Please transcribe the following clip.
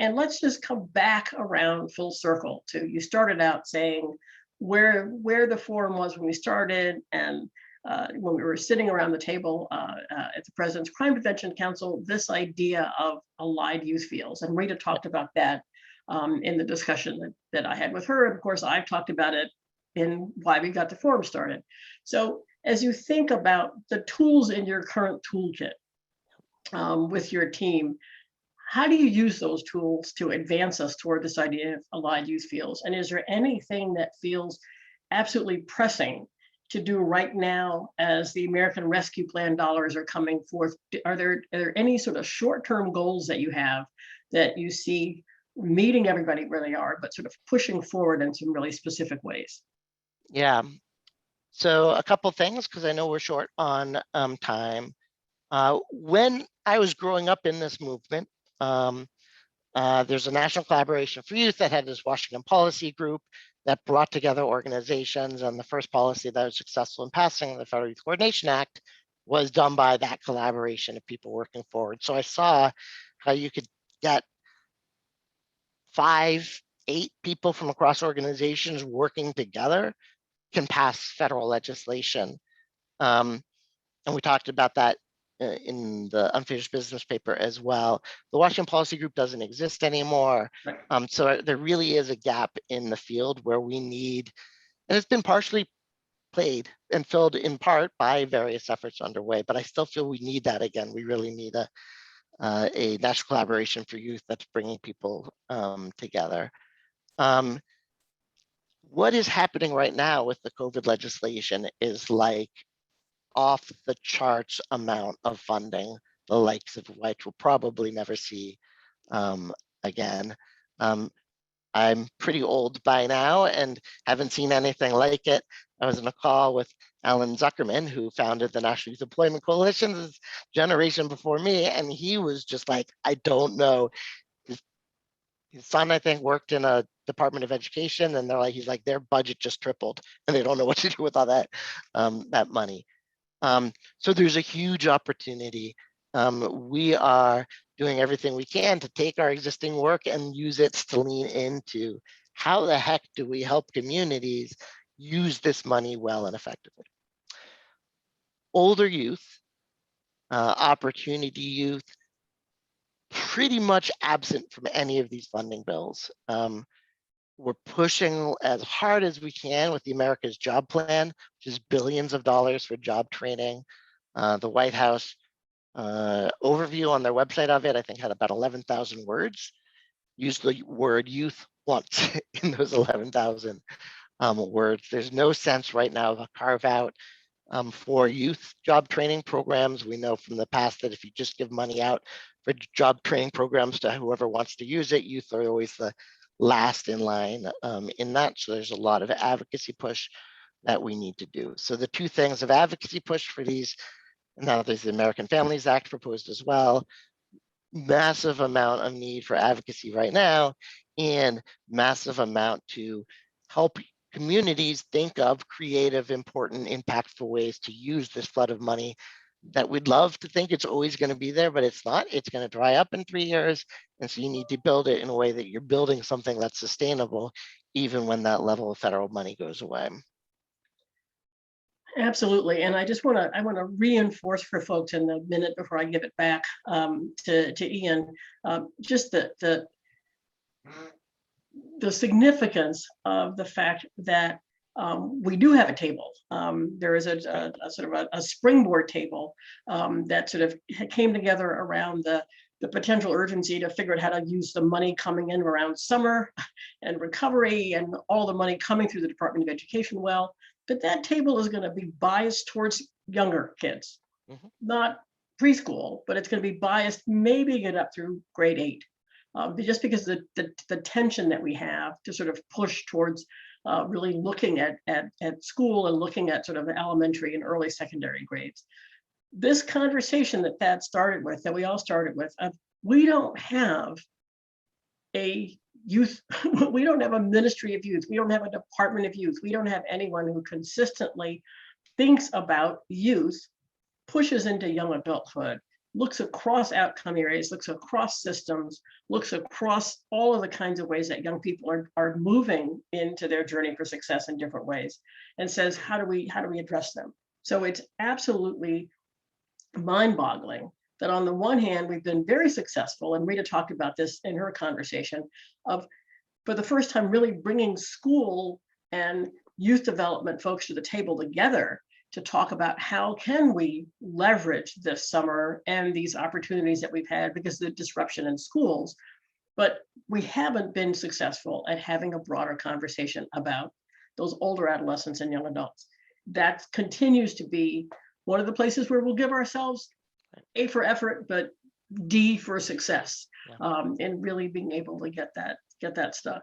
And let's just come back around full circle to, you started out saying where the forum was when we started, and when we were sitting around the table at the President's Crime Prevention Council, this idea of allied youth fields. And Rita talked about that in the discussion that I had with her. And of course, I've talked about it in why we got the forum started. So as you think about the tools in your current toolkit with your team, how do you use those tools to advance us toward this idea of allied youth fields? And is there anything that feels absolutely pressing to do right now as the American Rescue Plan dollars are coming forth? Are there any sort of short-term goals that you have that you see meeting everybody where they are, but sort of pushing forward in some really specific ways? Yeah, so a couple things, because I know we're short on time. When I was growing up in this movement, there's a National Collaboration for Youth that had this Washington policy group that brought together organizations, and the first policy that was successful in passing, the Federal Youth Coordination Act, was done by that collaboration of people working forward. So I saw how you could get 5, 8 people from across organizations working together can pass federal legislation. And we talked about that in the unfinished business paper as well. The Washington Policy Group doesn't exist anymore. Right. So there really is a gap in the field where we need, and it's been partially played and filled in part by various efforts underway, but I still feel we need that again. We really need a national collaboration for youth that's bringing people together. What is happening right now with the COVID legislation is like off the charts amount of funding, the likes of which we'll probably never see again. I'm pretty old by now and haven't seen anything like it. I was in a call with Alan Zuckerman, who founded the National Youth Employment Coalition, this generation before me, and he was just like, I don't know. His son, I think, worked in a Department of Education, and he's like, their budget just tripled, and they don't know what to do with all that that money. So there's a huge opportunity. We are doing everything we can to take our existing work and use it to lean into how the heck do we help communities use this money well and effectively. Older youth, opportunity youth, pretty much absent from any of these funding bills. We're pushing as hard as we can with the America's Job Plan, which is billions of dollars for job training. The White House overview on their website of it, I think, had about 11,000 words. Use the word youth once in those 11,000 words. There's no sense right now of a carve out for youth job training programs. We know from the past that if you just give money out for job training programs to whoever wants to use it, youth are always the last in line in that. So there's a lot of advocacy push that we need to do. So the two things of advocacy push for these, now there's the American Families Act proposed as well, massive amount of need for advocacy right now, and massive amount to help communities think of creative, important, impactful ways to use this flood of money that we'd love to think it's always going to be there, but it's not. It's going to dry up in 3 years. And so you need to build it in a way that you're building something that's sustainable, even when that level of federal money goes away. Absolutely. And I just want to reinforce for folks in the minute before I give it back to Ian, just the significance of the fact that we do have a table. There is a sort of a springboard table that sort of came together around the potential urgency to figure out how to use the money coming in around summer and recovery and all the money coming through the Department of Education well. But that table is going to be biased towards younger kids, not preschool, but it's going to be biased maybe get up through grade 8. Just because the tension that we have to sort of push towards really looking at school and looking at sort of elementary and early secondary grades. This conversation that Thad started with, that we all started with, we don't have a youth, we don't have a ministry of youth, we don't have a department of youth, we don't have anyone who consistently thinks about youth, pushes into young adulthood, looks across outcome areas, looks across systems, looks across all of the kinds of ways that young people are moving into their journey for success in different ways, and says, how do we address them? So it's absolutely mind-boggling that on the one hand, we've been very successful, and Rita talked about this in her conversation, of for the first time really bringing school and youth development folks to the table together to talk about how can we leverage this summer and these opportunities that we've had because of the disruption in schools. But we haven't been successful at having a broader conversation about those older adolescents and young adults. That continues to be one of the places where we'll give ourselves A for effort, but D for success, in really being able to get that stuff.